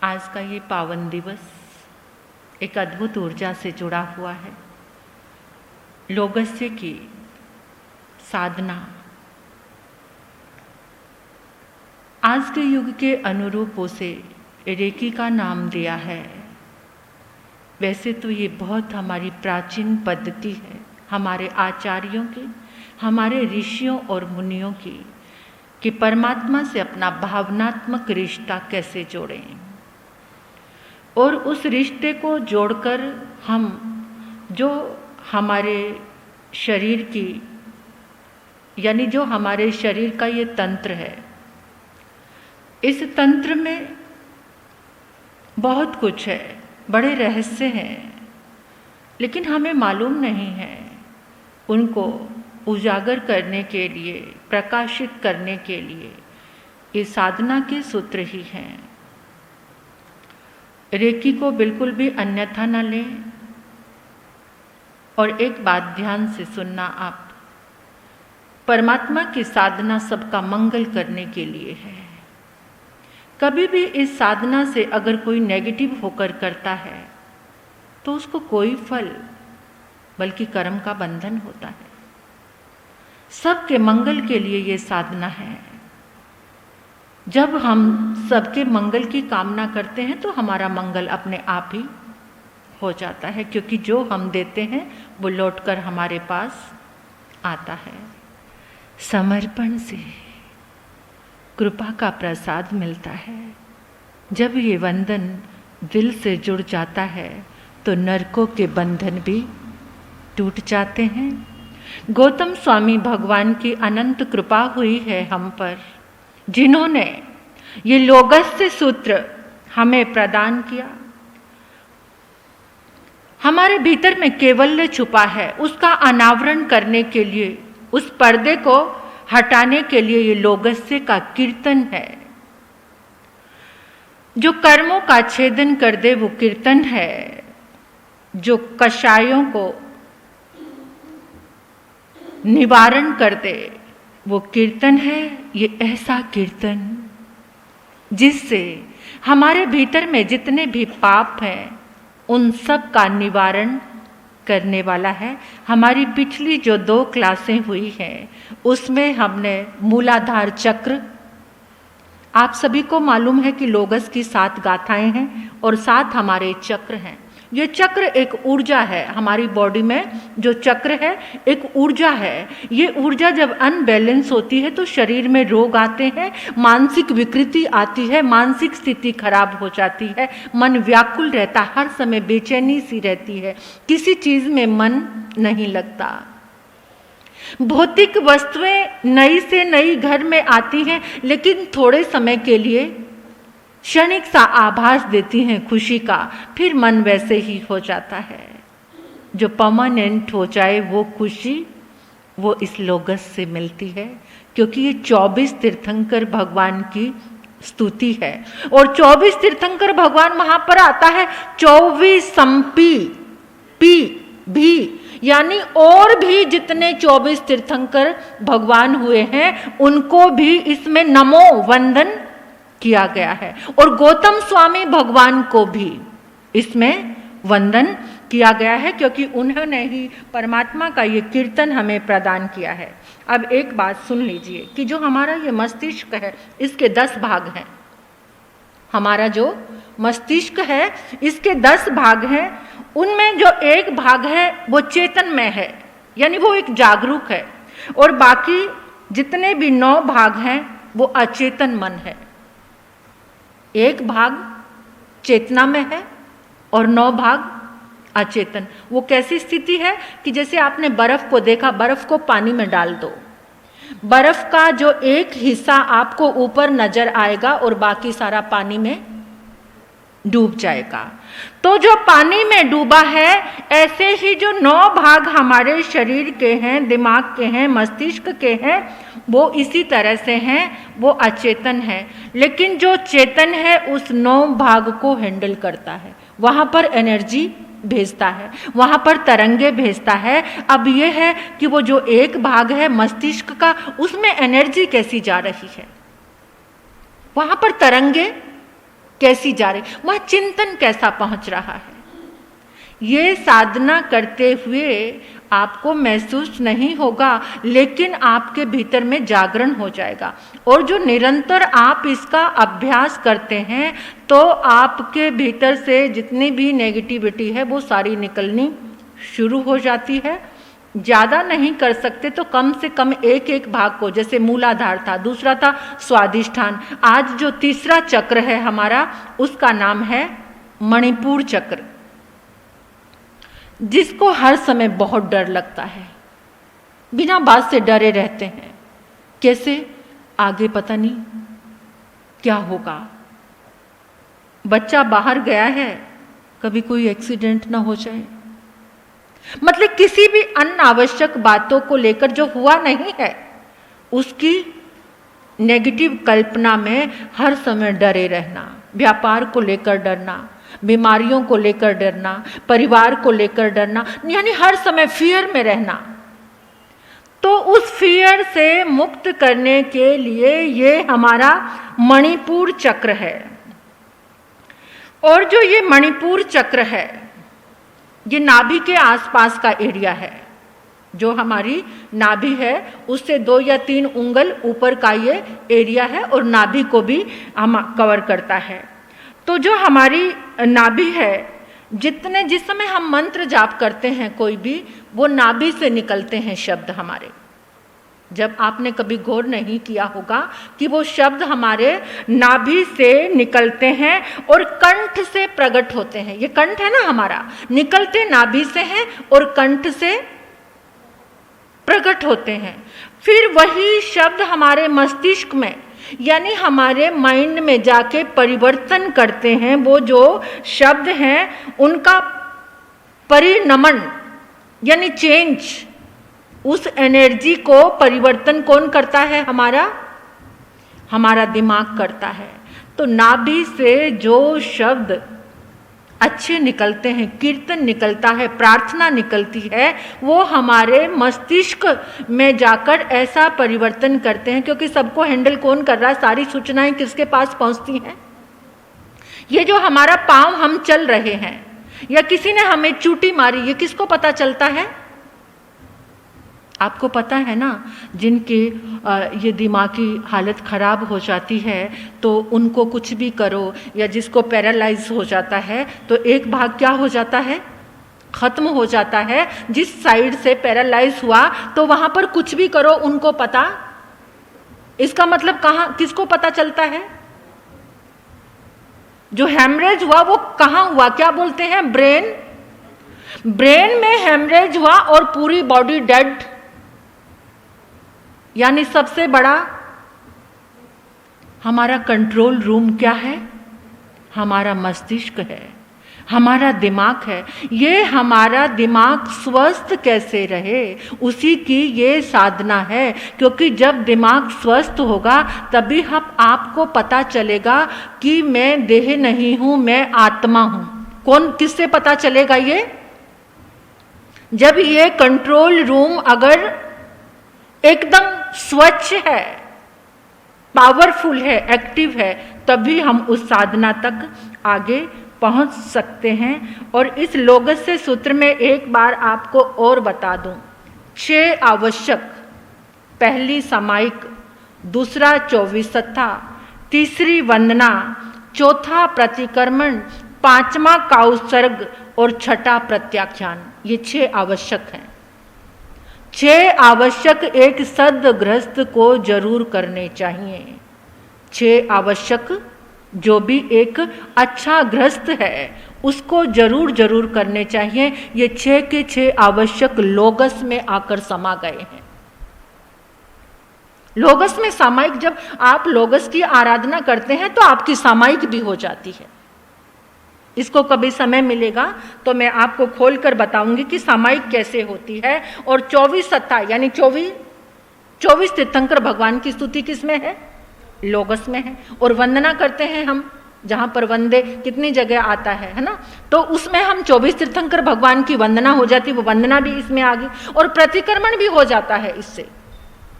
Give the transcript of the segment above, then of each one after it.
आज का ये पावन दिवस एक अद्भुत ऊर्जा से जुड़ा हुआ है। लोगस्य की साधना आज के युग के अनुरूप उसे रेकी का नाम दिया है। वैसे तो ये बहुत हमारी प्राचीन पद्धति है, हमारे आचार्यों की, हमारे ऋषियों और मुनियों की, कि परमात्मा से अपना भावनात्मक रिश्ता कैसे जोड़ें और उस रिश्ते को जोड़कर हम जो हमारे शरीर की यानी जो हमारे शरीर का ये तंत्र है, इस तंत्र में बहुत कुछ है, बड़े रहस्य हैं, लेकिन हमें मालूम नहीं है। उनको उजागर करने के लिए, प्रकाशित करने के लिए ये साधना के सूत्र ही हैं। रेकी को बिल्कुल भी अन्यथा न लें। और एक बात ध्यान से सुनना आप, परमात्मा की साधना सबका मंगल करने के लिए है। कभी भी इस साधना से अगर कोई नेगेटिव होकर करता है तो उसको कोई फल बल्कि कर्म का बंधन होता है। सबके मंगल के लिए ये साधना है। जब हम सबके मंगल की कामना करते हैं तो हमारा मंगल अपने आप ही हो जाता है, क्योंकि जो हम देते हैं वो लौटकर हमारे पास आता है। समर्पण से कृपा का प्रसाद मिलता है। जब ये वंदन दिल से जुड़ जाता है तो नरकों के बंधन भी टूट जाते हैं। गौतम स्वामी भगवान की अनंत कृपा हुई है हम पर, जिन्होंने ये लोगस्य सूत्र हमें प्रदान किया। हमारे भीतर में केवल्य छुपा है, उसका अनावरण करने के लिए, उस पर्दे को हटाने के लिए ये लोगस्य का कीर्तन है। जो कर्मों का छेदन कर दे वो कीर्तन है। जो कषायों को निवारण कर दे वो कीर्तन है। ये ऐसा कीर्तन जिससे हमारे भीतर में जितने भी पाप हैं उन सब का निवारण करने वाला है। हमारी पिछली जो 2 क्लासें हुई हैं उसमें हमने मूलाधार चक्र, आप सभी को मालूम है कि लोगस की 7 गाथाएं हैं और 7 हमारे चक्र हैं। ये चक्र एक ऊर्जा है। हमारी बॉडी में जो चक्र है एक ऊर्जा है। ये ऊर्जा जब अनबैलेंस होती है तो शरीर में रोग आते हैं, मानसिक विकृति आती है, मानसिक स्थिति खराब हो जाती है, मन व्याकुल रहता, हर समय बेचैनी सी रहती है, किसी चीज में मन नहीं लगता। भौतिक वस्तुएं नई से नई घर में आती हैं, लेकिन थोड़े समय के लिए क्षणिक सा आभास देती हैं खुशी का, फिर मन वैसे ही हो जाता है। जो परमानेंट हो जाए वो खुशी वो इस लोगस से मिलती है, क्योंकि ये 24 तीर्थंकर भगवान की स्तुति है। और 24 तीर्थंकर भगवान वहां पर आता है 24 संपी पी भी, यानी और भी जितने 24 तीर्थंकर भगवान हुए हैं उनको भी इसमें नमो वंदन किया गया है। और गौतम स्वामी भगवान को भी इसमें वंदन किया गया है, क्योंकि उन्होंने ही परमात्मा का ये कीर्तन हमें प्रदान किया है। अब एक बात सुन लीजिए कि जो हमारा ये मस्तिष्क है इसके 10 भाग हैं। हमारा जो मस्तिष्क है इसके 10 भाग हैं। उनमें जो एक भाग है वो चेतन में है, यानी वो एक जागरूक है, और बाकी जितने भी 9 भाग हैं वो अचेतन मन है। एक भाग चेतना में है और 9 भाग अचेतन। वो कैसी स्थिति है कि जैसे आपने बर्फ को देखा, बर्फ को पानी में डाल दो, बर्फ का जो एक हिस्सा आपको ऊपर नजर आएगा और बाकी सारा पानी में डूब जाएगा। तो जो पानी में डूबा है, ऐसे ही जो 9 भाग हमारे शरीर के हैं, दिमाग के हैं, मस्तिष्क के हैं, वो इसी तरह से हैं, वो अचेतन है। लेकिन जो चेतन है उस 9 भाग को हैंडल करता है, वहां पर एनर्जी भेजता है, वहां पर तरंगे भेजता है। अब ये है कि वो जो एक भाग है मस्तिष्क का, उसमें एनर्जी कैसी जा रही है, वहां पर तरंगे कैसी जा रही, वह चिंतन कैसा पहुंच रहा है। ये साधना करते हुए आपको महसूस नहीं होगा, लेकिन आपके भीतर में जागरण हो जाएगा। और जो निरंतर आप इसका अभ्यास करते हैं तो आपके भीतर से जितनी भी नेगेटिविटी है वो सारी निकलनी शुरू हो जाती है। ज़्यादा नहीं कर सकते तो कम से कम एक एक भाग को, जैसे मूलाधार था, दूसरा था स्वादिष्ठान, आज जो तीसरा चक्र है हमारा उसका नाम है मणिपुर चक्र, जिसको हर समय बहुत डर लगता है, बिना बात से डरे रहते हैं। कैसे? आगे पता नहीं क्या होगा। बच्चा बाहर गया है, कभी कोई एक्सीडेंट ना हो जाए, मतलब किसी भी अनावश्यक बातों को लेकर जो हुआ नहीं है उसकी नेगेटिव कल्पना में हर समय डरे रहना, व्यापार को लेकर डरना, बीमारियों को लेकर डरना, परिवार को लेकर डरना, यानी हर समय फियर में रहना। तो उस फियर से मुक्त करने के लिए ये हमारा मणिपुर चक्र है। और जो ये मणिपुर चक्र है ये नाभि के आसपास का एरिया है, जो हमारी नाभि है उससे 2 या 3 उंगल ऊपर का ये एरिया है और नाभि को भी हम कवर करता है। तो जो हमारी नाभि है, जिस समय हम मंत्र जाप करते हैं कोई भी, वो नाभि से निकलते हैं शब्द हमारे। जब आपने कभी गौर नहीं किया होगा कि वो शब्द हमारे नाभि से निकलते हैं और कंठ से प्रकट होते हैं। ये कंठ है ना हमारा, निकलते नाभि से हैं और कंठ से प्रकट होते हैं। फिर वही शब्द हमारे मस्तिष्क में यानी हमारे माइंड में जाके परिवर्तन करते हैं। वो जो शब्द हैं उनका परिणमन यानी चेंज, उस एनर्जी को परिवर्तन कौन करता है? हमारा दिमाग करता है। तो नाभि से जो शब्द अच्छे निकलते हैं, कीर्तन निकलता है, प्रार्थना निकलती है, वो हमारे मस्तिष्क में जाकर ऐसा परिवर्तन करते हैं, क्योंकि सबको हैंडल कौन कर रहा है, सारी सूचनाएं किसके पास पहुंचती हैं? ये जो हमारा पांव हम चल रहे हैं या किसी ने हमें चूटी मारी, ये किसको पता चलता है? आपको पता है ना, जिनके ये दिमागी हालत खराब हो जाती है तो उनको कुछ भी करो, या जिसको पैरालाइज हो जाता है तो एक भाग क्या हो जाता है? खत्म हो जाता है। जिस साइड से पैरालाइज हुआ तो वहां पर कुछ भी करो उनको पता। इसका मतलब कहाँ, किसको पता चलता है? जो हेमरेज हुआ वो कहाँ हुआ? क्या बोलते हैं? ब्रेन में हेमरेज हुआ और पूरी बॉडी डेड। यानी सबसे बड़ा हमारा कंट्रोल रूम क्या है? हमारा मस्तिष्क है, हमारा दिमाग है। ये हमारा दिमाग स्वस्थ कैसे रहे, उसी की ये साधना है। क्योंकि जब दिमाग स्वस्थ होगा तभी हम आपको पता चलेगा कि मैं देह नहीं हूं, मैं आत्मा हूं। कौन, किससे पता चलेगा ये? जब ये कंट्रोल रूम अगर एकदम स्वच्छ है, पावरफुल है, एक्टिव है, तभी हम उस साधना तक आगे पहुंच सकते हैं। और इस लोगस्य सूत्र में एक बार आपको और बता दूं, 6 आवश्यक, पहली सामायिक, दूसरा 24 सत्ता, तीसरी वंदना, चौथा प्रतिक्रमण, 5वां काउसर्ग और 6ठा प्रत्याख्यान, ये 6 आवश्यक हैं। 6 आवश्यक एक सद्गृहस्थ को जरूर करने चाहिए। 6 आवश्यक जो भी एक अच्छा गृहस्थ है उसको जरूर करने चाहिए। ये 6 के 6 आवश्यक लोगस में आकर समा गए हैं। लोगस में सामायिक, जब आप लोगस की आराधना करते हैं तो आपकी सामायिक भी हो जाती है। इसको कभी समय मिलेगा तो मैं आपको खोलकर बताऊंगी कि सामायिक कैसे होती है। और 24 सत्ता यानी 24 तीर्थंकर भगवान की स्तुति किसमें है? लोगस में है। और वंदना करते हैं हम, जहां पर वंदे कितनी जगह आता है ना, तो उसमें हम 24 तीर्थंकर भगवान की वंदना हो जाती, वो वंदना भी इसमें आ गई। और प्रतिक्रमण भी हो जाता है इससे।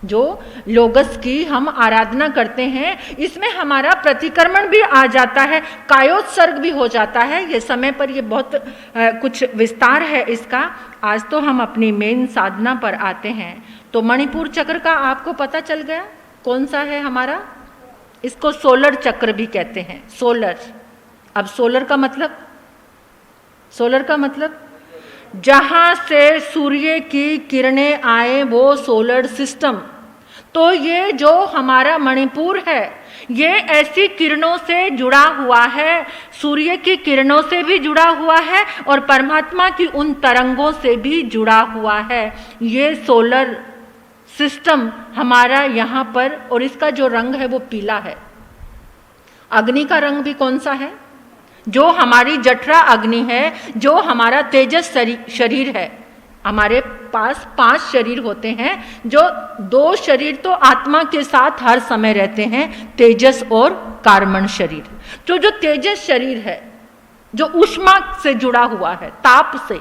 जो लोगस की हम आराधना करते हैं, इसमें हमारा प्रतिक्रमण भी आ जाता है, कायोत्सर्ग भी हो जाता है। ये समय पर ये बहुत कुछ विस्तार है इसका। आज तो हम अपनी मेन साधना पर आते हैं। तो मणिपुर चक्र का आपको पता चल गया कौन सा है हमारा? इसको सोलर चक्र भी कहते हैं, सोलर। अब सोलर का मतलब जहां से सूर्य की किरणें आए वो सोलर सिस्टम। तो ये जो हमारा मणिपुर है ये ऐसी किरणों से जुड़ा हुआ है, सूर्य की किरणों से भी जुड़ा हुआ है और परमात्मा की उन तरंगों से भी जुड़ा हुआ है। ये सोलर सिस्टम हमारा यहाँ पर, और इसका जो रंग है वो पीला है। अग्नि का रंग भी कौन सा है? जो हमारी जठरा अग्नि है, जो हमारा तेजस शरीर है। हमारे पास 5 शरीर होते हैं, जो 2 शरीर तो आत्मा के साथ हर समय रहते हैं, तेजस और कार्मण शरीर। तो जो तेजस शरीर है जो ऊष्मा से जुड़ा हुआ है, ताप से,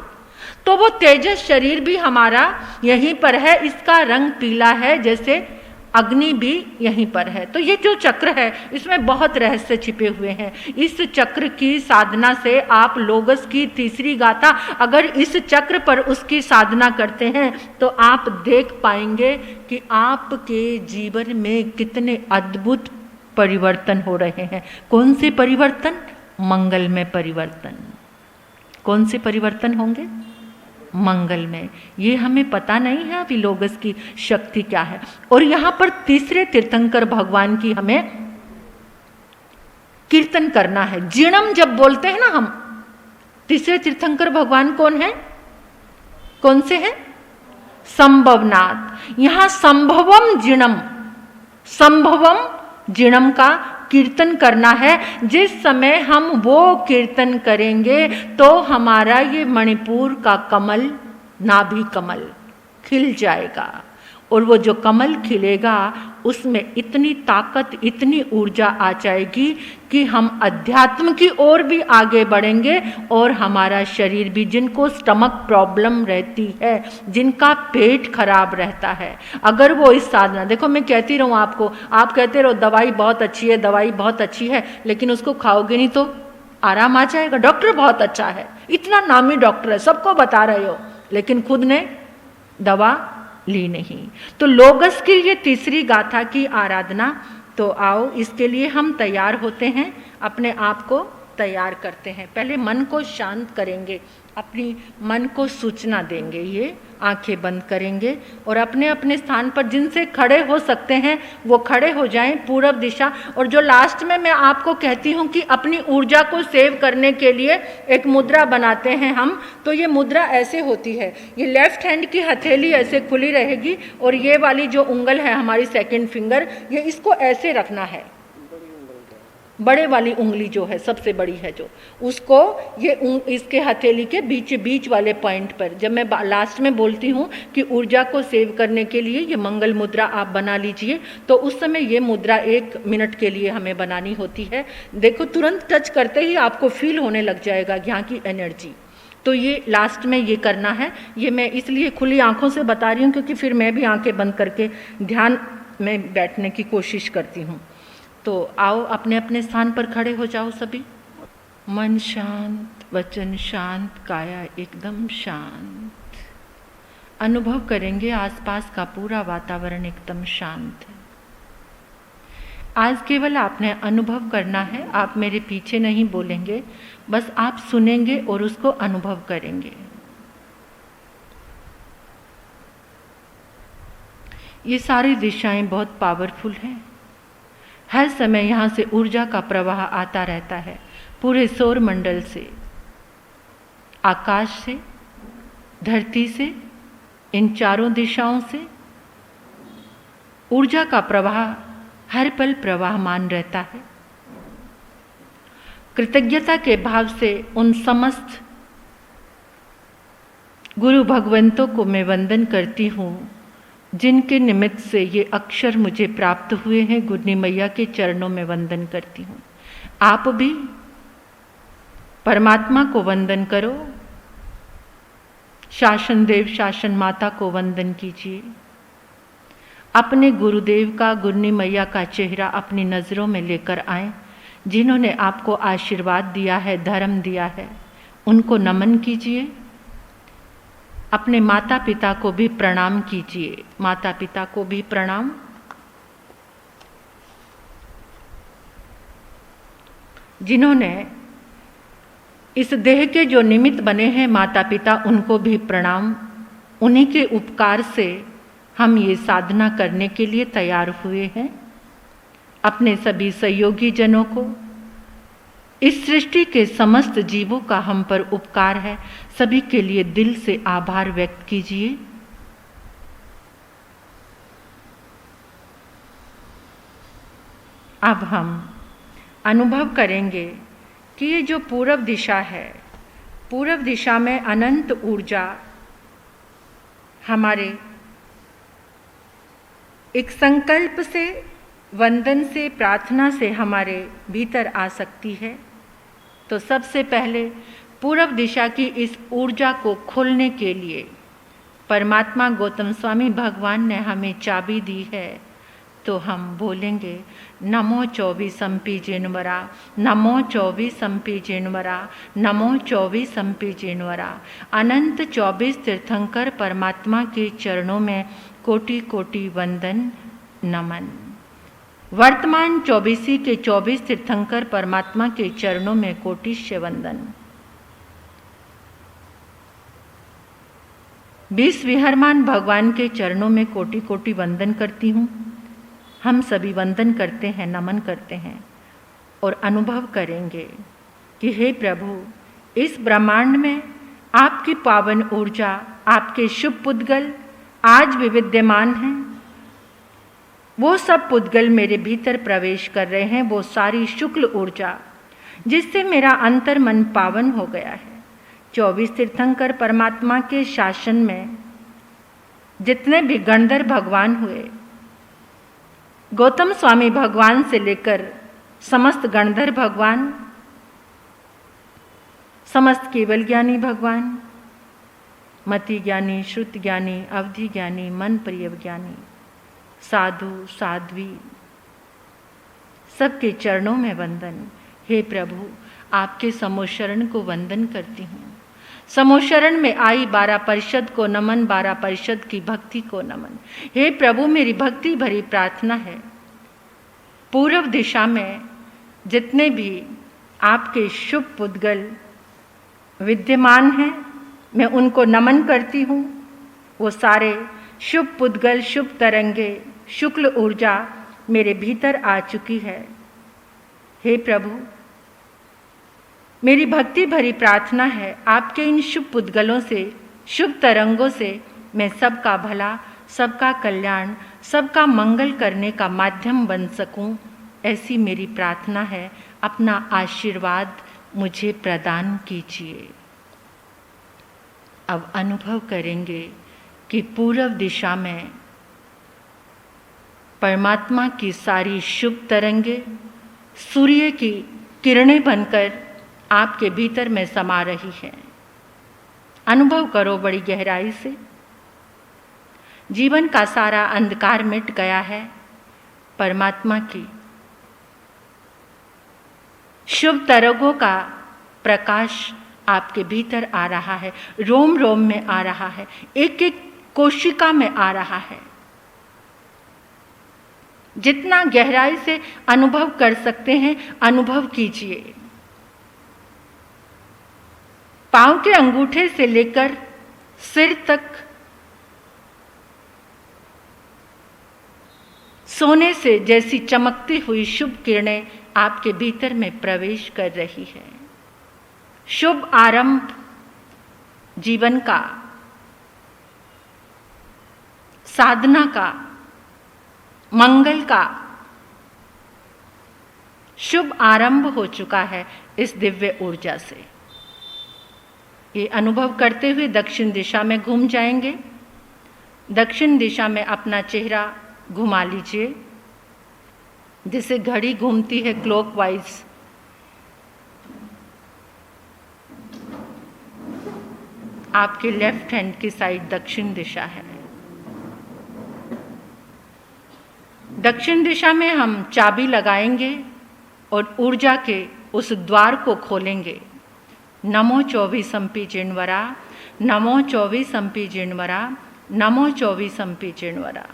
तो वो तेजस शरीर भी हमारा यहीं पर है। इसका रंग पीला है, जैसे अग्नि भी यहीं पर है। तो ये जो चक्र है इसमें बहुत रहस्य छिपे हुए हैं। इस चक्र की साधना से आप लोगस की तीसरी गाथा, अगर इस चक्र पर उसकी साधना करते हैं तो आप देख पाएंगे कि आपके जीवन में कितने अद्भुत परिवर्तन हो रहे हैं। कौन से परिवर्तन? मंगलमय परिवर्तन। कौन से परिवर्तन होंगे? मंगल में। ये हमें पता नहीं है अभी लोगस की शक्ति क्या है। और यहाँ पर तीसरे तीर्थंकर भगवान की हमें कीर्तन करना है। जिणम जब बोलते हैं ना हम, तीसरे तीर्थंकर भगवान कौन है? कौन से हैं? संभवनाथ। यहां संभवम जिणम, संभवम जिणम का कीर्तन करना है। जिस समय हम वो कीर्तन करेंगे तो हमारा ये मणिपुर का कमल, नाभि कमल खिल जाएगा। और वो जो कमल खिलेगा उसमें इतनी ताकत, इतनी ऊर्जा आ जाएगी कि हम अध्यात्म की ओर भी आगे बढ़ेंगे। और हमारा शरीर भी, जिनको स्टमक प्रॉब्लम रहती है, जिनका पेट खराब रहता है, अगर वो इस साधना, देखो मैं कहती रहूँ आपको, आप कहते रहो दवाई बहुत अच्छी है, दवाई बहुत अच्छी है, लेकिन उसको खाओगे नहीं तो आराम आ जाएगा। डॉक्टर बहुत अच्छा है, इतना नामी डॉक्टर है, सबको बता रहे हो, लेकिन खुद ने दवा ली नहीं। तो लोगस की ये तीसरी गाथा की आराधना, तो आओ इसके लिए हम तैयार होते हैं, अपने आप को तैयार करते हैं। पहले मन को शांत करेंगे, अपनी मन को सूचना देंगे। ये आंखें बंद करेंगे और अपने अपने स्थान पर जिनसे खड़े हो सकते हैं वो खड़े हो जाएं, पूरब दिशा। और जो लास्ट में मैं आपको कहती हूँ कि अपनी ऊर्जा को सेव करने के लिए एक मुद्रा बनाते हैं हम, तो ये मुद्रा ऐसे होती है। ये लेफ्ट हैंड की हथेली ऐसे खुली रहेगी और ये वाली जो उंगल है हमारी सेकंड फिंगर, ये इसको ऐसे रखना है। बड़े वाली उंगली जो है, सबसे बड़ी है जो, उसको ये इसके हथेली के बीच वाले पॉइंट पर, जब मैं लास्ट में बोलती हूँ कि ऊर्जा को सेव करने के लिए ये मंगल मुद्रा आप बना लीजिए, तो उस समय ये मुद्रा 1 मिनट के लिए हमें बनानी होती है। देखो तुरंत टच करते ही आपको फील होने लग जाएगा यहाँ की एनर्जी। तो ये लास्ट में ये करना है। ये मैं इसलिए खुली आंखों से बता रही हूँ क्योंकि फिर मैं भी आंखें बंद करके ध्यान में बैठने की कोशिश करती हूँ। तो आओ अपने अपने स्थान पर खड़े हो जाओ सभी। मन शांत, वचन शांत, काया एकदम शांत। अनुभव करेंगे आसपास का पूरा वातावरण एकदम शांत है। आज केवल आपने अनुभव करना है, आप मेरे पीछे नहीं बोलेंगे, बस आप सुनेंगे और उसको अनुभव करेंगे। ये सारी दिशाएं बहुत पावरफुल हैं। हर समय यहाँ से ऊर्जा का प्रवाह आता रहता है, पूरे सौर मंडल से, आकाश से, धरती से, इन चारों दिशाओं से ऊर्जा का प्रवाह हर पल प्रवाहमान रहता है। कृतज्ञता के भाव से उन समस्त गुरु भगवंतों को मैं वंदन करती हूँ जिनके निमित्त से ये अक्षर मुझे प्राप्त हुए हैं। गुरनी मैया के चरणों में वंदन करती हूँ। आप भी परमात्मा को वंदन करो, शासन देव शासन माता को वंदन कीजिए। अपने गुरुदेव का, गुरनी मैया का चेहरा अपनी नज़रों में लेकर आएं, जिन्होंने आपको आशीर्वाद दिया है, धर्म दिया है, उनको नमन कीजिए। अपने माता पिता को भी प्रणाम कीजिए, माता पिता को भी प्रणाम। जिन्होंने इस देह के जो निमित्त बने हैं माता पिता, उनको भी प्रणाम। उन्हीं के उपकार से हम ये साधना करने के लिए तैयार हुए हैं। अपने सभी सहयोगी जनों को, इस सृष्टि के समस्त जीवों का हम पर उपकार है, सभी के लिए दिल से आभार व्यक्त कीजिए। अब हम अनुभव करेंगे कि ये जो पूरब दिशा है, पूरब दिशा में अनंत ऊर्जा हमारे एक संकल्प से, वंदन से, प्रार्थना से हमारे भीतर आ सकती है। तो सबसे पहले पूरब दिशा की इस ऊर्जा को खोलने के लिए परमात्मा गौतम स्वामी भगवान ने हमें चाबी दी है। तो हम बोलेंगे नमो 24 जिनवरा, नमो 24 जिनवरा, नमो 24 जिनवरा। अनंत 24 तीर्थंकर परमात्मा के चरणों में कोटि कोटि वंदन नमन। वर्तमान 24 के 24 तीर्थंकर परमात्मा के चरणों में कोटिश्य वंदन। 20 विहरमान भगवान के चरणों में कोटि कोटि वंदन करती हूँ। हम सभी वंदन करते हैं, नमन करते हैं और अनुभव करेंगे कि हे प्रभु, इस ब्रह्मांड में आपकी पावन ऊर्जा, आपके शुभ पुद्गल आज भी विद्यमान हैं। वो सब पुद्गल मेरे भीतर प्रवेश कर रहे हैं, वो सारी शुक्ल ऊर्जा जिससे मेरा अंतर मन पावन हो गया है। 24 तीर्थंकर परमात्मा के शासन में जितने भी गणधर भगवान हुए, गौतम स्वामी भगवान से लेकर समस्त गणधर भगवान, समस्त केवल ज्ञानी भगवान, मति ज्ञानी, श्रुत ज्ञानी, अवधि ज्ञानी, मन प्रिय ज्ञानी, साधु साध्वी, सबके चरणों में वंदन। हे प्रभु, आपके समोशरण को वंदन करती हूँ। समोशरण में आई 12 परिषद को नमन, 12 परिषद की भक्ति को नमन। हे प्रभु, मेरी भक्ति भरी प्रार्थना है, पूर्व दिशा में जितने भी आपके शुभ पुद्गल विद्यमान हैं, मैं उनको नमन करती हूँ। वो सारे शुभ पुद्गल, शुभ तरंगे, शुक्ल ऊर्जा मेरे भीतर आ चुकी है। हे प्रभु, मेरी भक्ति भरी प्रार्थना है, आपके इन शुभ पुद्गलों से, शुभ तरंगों से मैं सबका भला, सबका कल्याण, सबका मंगल करने का माध्यम बन सकूं, ऐसी मेरी प्रार्थना है। अपना आशीर्वाद मुझे प्रदान कीजिए। अब अनुभव करेंगे कि पूर्व दिशा में परमात्मा की सारी शुभ तरंगे सूर्य की किरणें बनकर आपके भीतर में समा रही हैं। अनुभव करो बड़ी गहराई से। जीवन का सारा अंधकार मिट गया है। परमात्मा की शुभ तरंगों का प्रकाश आपके भीतर आ रहा है, रोम रोम में आ रहा है, एक एक कोशिका में आ रहा है। जितना गहराई से अनुभव कर सकते हैं, अनुभव कीजिए। पांव के अंगूठे से लेकर सिर तक सोने से जैसी चमकती हुई शुभ किरणें आपके भीतर में प्रवेश कर रही है। शुभ आरंभ जीवन का, साधना का, मंगल का शुभ आरंभ हो चुका है इस दिव्य ऊर्जा से। ये अनुभव करते हुए दक्षिण दिशा में घूम जाएंगे। दक्षिण दिशा में अपना चेहरा घुमा लीजिए, जैसे घड़ी घूमती है क्लॉकवाइज। आपके लेफ्ट हैंड की साइड दक्षिण दिशा है। दक्षिण दिशा में हम चाबी लगाएंगे और ऊर्जा के उस द्वार को खोलेंगे। नमो 24 जिणवरा, नमो 24 जिणवरा, नमो 24 जिणवरा।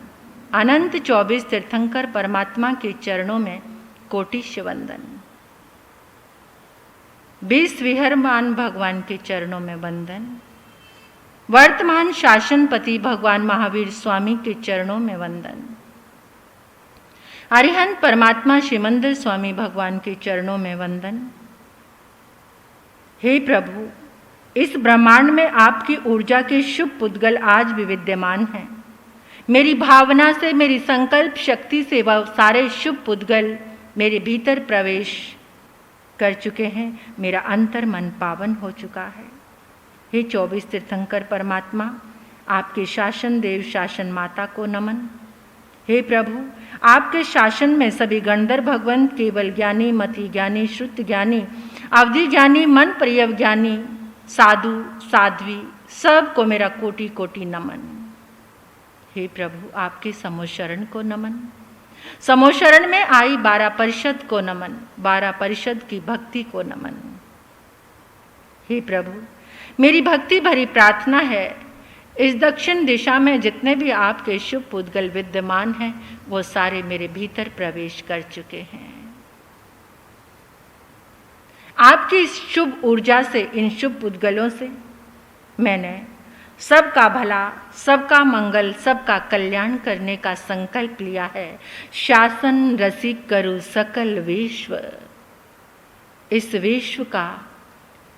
अनंत 24 तीर्थंकर परमात्मा के चरणों में कोटि वंदन। 20 विहरमान भगवान के चरणों में वंदन। वर्तमान शासनपति भगवान महावीर स्वामी के चरणों में वंदन। अरिहंत परमात्मा श्रीमंदर स्वामी भगवान के चरणों में वंदन। हे प्रभु, इस ब्रह्मांड में आपकी ऊर्जा के शुभ पुद्गल आज भी विद्यमान हैं। मेरी भावना से, मेरी संकल्प शक्ति से वह सारे शुभ पुद्गल मेरे भीतर प्रवेश कर चुके हैं। मेरा अंतर मन पावन हो चुका है। हे 24 तीर्थंकर परमात्मा, आपके शासन देव शासन माता को नमन। हे प्रभु, आपके शासन में सभी गणधर भगवंत, केवल ज्ञानी, मति ज्ञानी, श्रुत ज्ञानी, अवधि ज्ञानी, मन प्रिय ज्ञानी, साधु साध्वी, सबको मेरा कोटि कोटि नमन। हे प्रभु, आपके समोशरण को नमन। समोशरण में आई 12 परिषद को नमन, 12 परिषद की भक्ति को नमन। हे प्रभु, मेरी भक्ति भरी प्रार्थना है, इस दक्षिण दिशा में जितने भी आपके शुभ पुद्गल विद्यमान हैं, वो सारे मेरे भीतर प्रवेश कर चुके हैं। आपकी इस शुभ ऊर्जा से, इन शुभ पुद्गलों से मैंने सबका भला, सबका मंगल, सबका कल्याण करने का संकल्प लिया है। शासन रसिक करूं सकल विश्व। इस विश्व का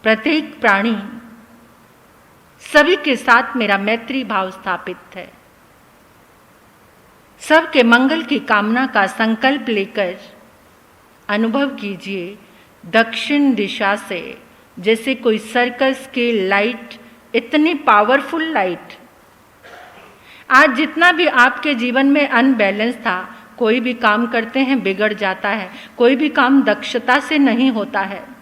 प्रत्येक प्राणी, सभी के साथ मेरा मैत्री भाव स्थापित है। सबके मंगल की कामना का संकल्प लेकर अनुभव कीजिए, दक्षिण दिशा से जैसे कोई सर्कस की लाइट, इतनी पावरफुल लाइट। आज जितना भी आपके जीवन में अनबैलेंस था, कोई भी काम करते हैं बिगड़ जाता है, कोई भी काम दक्षता से नहीं होता है।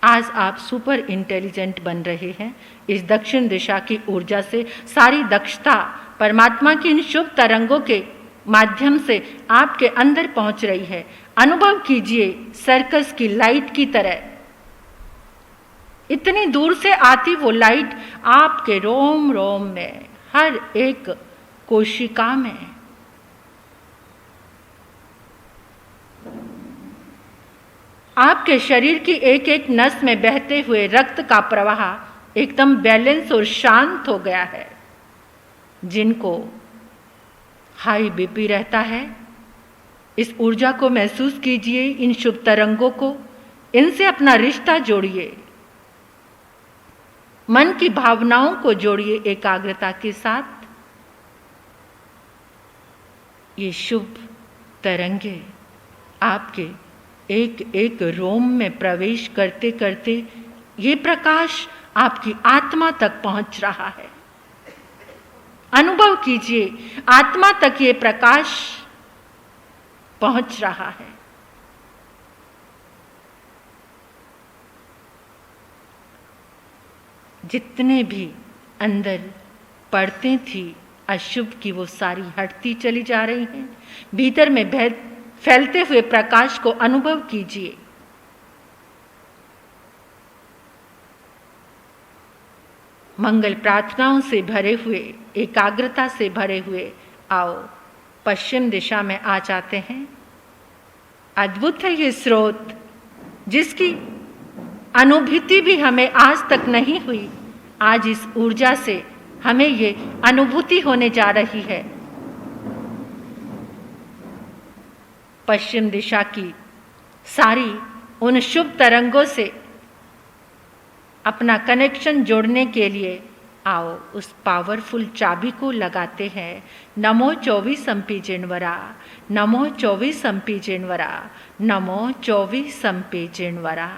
आज आप सुपर इंटेलिजेंट बन रहे हैं। इस दक्षिण दिशा की ऊर्जा से सारी दक्षता परमात्मा की इन शुभ तरंगों के माध्यम से आपके अंदर पहुंच रही है। अनुभव कीजिए, सर्कस की लाइट की तरह इतनी दूर से आती वो लाइट आपके रोम रोम में, हर एक कोशिका में। आपके शरीर की एक एक नस में बहते हुए रक्त का प्रवाह एकदम बैलेंस और शांत हो गया है। जिनको हाई बीपी रहता है, इस ऊर्जा को महसूस कीजिए, इन शुभ तरंगों को, इनसे अपना रिश्ता जोड़िए, मन की भावनाओं को जोड़िए एकाग्रता के साथ। ये शुभ तरंगे आपके एक एक रोम में प्रवेश करते करते ये प्रकाश आपकी आत्मा तक पहुंच रहा है। अनुभव कीजिए, आत्मा तक ये प्रकाश पहुंच रहा है। जितने भी अंदर पड़ते थी अशुभ की, वो सारी हटती चली जा रही हैं। भीतर में फैलते हुए प्रकाश को अनुभव कीजिए। मंगल प्रार्थनाओं से भरे हुए, एकाग्रता से भरे हुए आओ पश्चिम दिशा में आ जाते हैं। अद्भुत है ये स्रोत, जिसकी अनुभूति भी हमें आज तक नहीं हुई। आज इस ऊर्जा से हमें ये अनुभूति होने जा रही है। पश्चिम दिशा की सारी उन शुभ तरंगों से अपना कनेक्शन जोड़ने के लिए आओ उस पावरफुल चाबी को लगाते हैं। नमो 24 जिणवरा, नमो 24 जिणवरा, नमो 24 जिणवरा।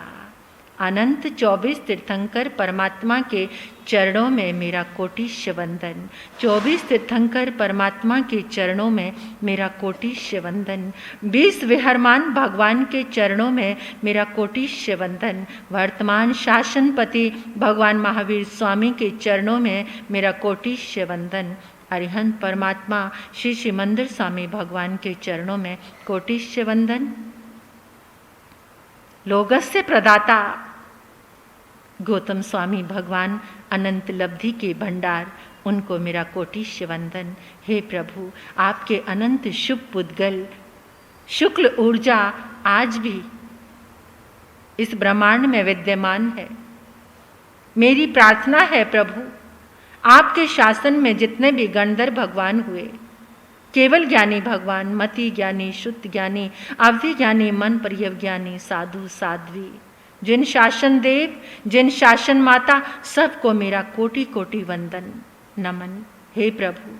अनंत 24 तीर्थंकर परमात्मा के चरणों में मेरा कोटि वंदन। 24 तीर्थंकर परमात्मा के चरणों में मेरा कोटि वंदन। 20 विहरमान भगवान के चरणों में मेरा कोटि वंदन। वर्तमान शासनपति भगवान महावीर स्वामी के चरणों में मेरा कोटि वंदन। अरिहंत परमात्मा श्री शिमंदर स्वामी भगवान के चरणों में कोटिश्य वंदन। लोगस्य प्रदाता गौतम स्वामी भगवान अनंत लब्धि के भंडार, उनको मेरा कोटिश्य वंदन। हे प्रभु, आपके अनंत शुभ पुद्गल शुक्ल ऊर्जा आज भी इस ब्रह्मांड में विद्यमान है। मेरी प्रार्थना है प्रभु, आपके शासन में जितने भी गंधर्व भगवान हुए, केवल ज्ञानी भगवान, मति ज्ञानी, शुद्ध ज्ञानी, अवधि ज्ञानी, मन पर्यव ज्ञानी, साधु साध्वी, जिन शासन देव, जिन शासन माता, सबको मेरा कोटि कोटि वंदन नमन। हे प्रभु,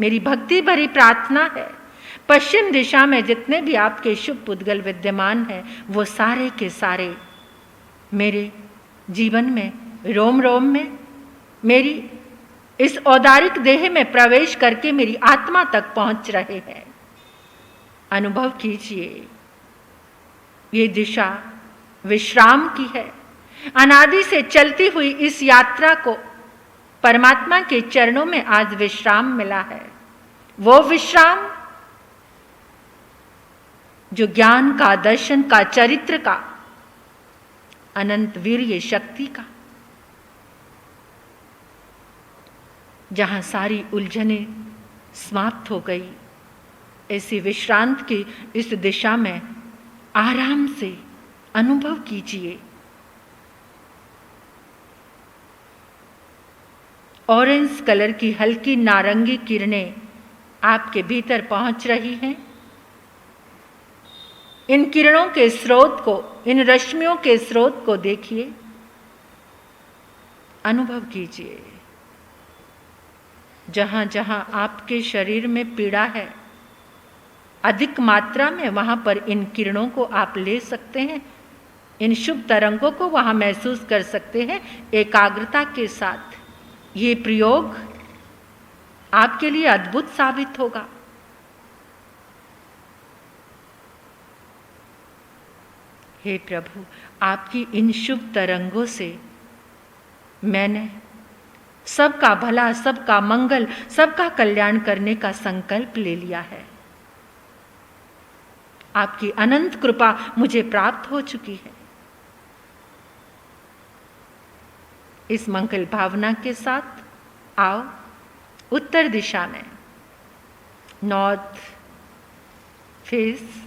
मेरी भक्ति भरी प्रार्थना है, पश्चिम दिशा में जितने भी आपके शुभ पुद्गल विद्यमान हैं, वो सारे के सारे मेरे जीवन में, रोम रोम में, मेरी इस औदारिक देह में प्रवेश करके मेरी आत्मा तक पहुंच रहे हैं। अनुभव कीजिए, ये दिशा विश्राम की है। अनादि से चलती हुई इस यात्रा को परमात्मा के चरणों में आज विश्राम मिला है। वो विश्राम जो ज्ञान का, दर्शन का, चरित्र का, अनंत वीर्य शक्ति का, जहां सारी उलझनें समाप्त हो गई, ऐसी विश्रांत की इस दिशा में आराम से अनुभव कीजिए। ऑरेंज कलर की हल्की नारंगी किरणें आपके भीतर पहुंच रही हैं। इन किरणों के स्रोत को, इन रश्मियों के स्रोत को देखिए, अनुभव कीजिए। जहां जहां आपके शरीर में पीड़ा है, अधिक मात्रा में, वहां पर इन किरणों को आप ले सकते हैं, इन शुभ तरंगों को वहां महसूस कर सकते हैं एकाग्रता के साथ। ये प्रयोग आपके लिए अद्भुत साबित होगा। हे प्रभु, आपकी इन शुभ तरंगों से मैंने सबका भला, सबका मंगल, सबका कल्याण करने का संकल्प ले लिया है। आपकी अनंत कृपा मुझे प्राप्त हो चुकी है। इस मंगल भावना के साथ आओ उत्तर दिशा में, नॉर्थ फेस,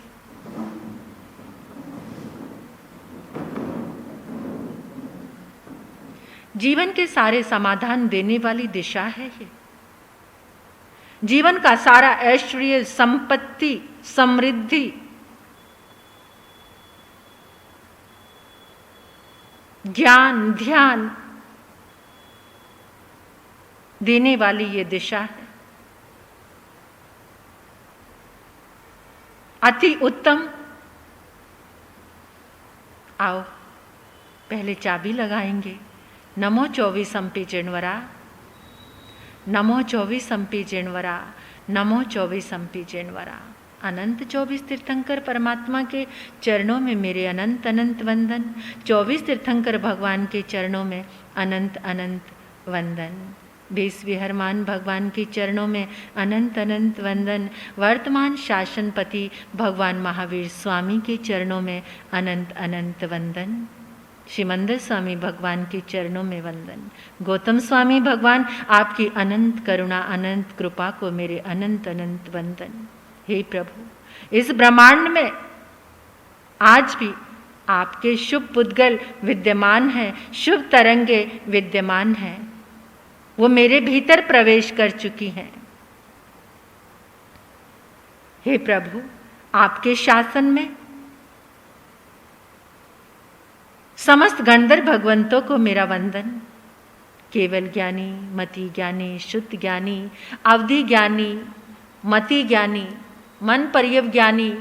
जीवन के सारे समाधान देने वाली दिशा है ये। जीवन का सारा ऐश्वर्य, संपत्ति, समृद्धि, ज्ञान, ध्यान देने वाली ये दिशा है। अति उत्तम। आओ पहले चाबी लगाएंगे। नमो 24 अंपी जिणवरा, नमो 24 अंपी जिणवरा, नमो 24 अंपी जिणवरा। अनंत 24 तीर्थंकर परमात्मा के चरणों में मेरे अनंत अनंत वंदन। 24 तीर्थंकर भगवान के चरणों में अनंत अनंत वंदन। 20 विहरमान भगवान के चरणों में अनंत अनंत वंदन। वर्तमान शासनपति भगवान महावीर स्वामी के चरणों में अनंत अनंत वंदन। शिमंदर स्वामी भगवान के चरणों में वंदन। गौतम स्वामी भगवान, आपकी अनंत करुणा, अनंत कृपा को मेरे अनंत अनंत वंदन। हे प्रभु, इस ब्रह्मांड में आज भी आपके शुभ पुद्गल विद्यमान हैं, शुभ तरंगे विद्यमान हैं, वो मेरे भीतर प्रवेश कर चुकी हैं। हे प्रभु, आपके शासन में समस्त गंधर्व भगवंतों को मेरा वंदन। केवल ज्ञानी, मति ज्ञानी, शुद्ध ज्ञानी, अवधि ज्ञानी, मति ज्ञानी, मन पर्यव ज्ञानी,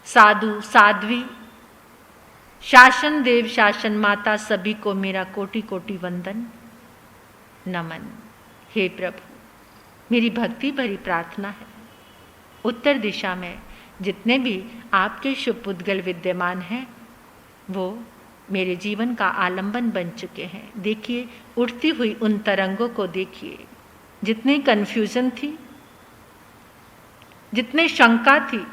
साधु साध्वी, शासन देव, शासन माता, सभी को मेरा कोटि कोटि वंदन नमन। हे प्रभु, मेरी भक्ति भरी प्रार्थना है, उत्तर दिशा में जितने भी आपके शुभ पुद्गल विद्यमान हैं, वो मेरे जीवन का आलंबन बन चुके हैं। देखिए, उठती हुई उन तरंगों को देखिए, जितनी कन्फ्यूजन थी, जितनी शंका थी,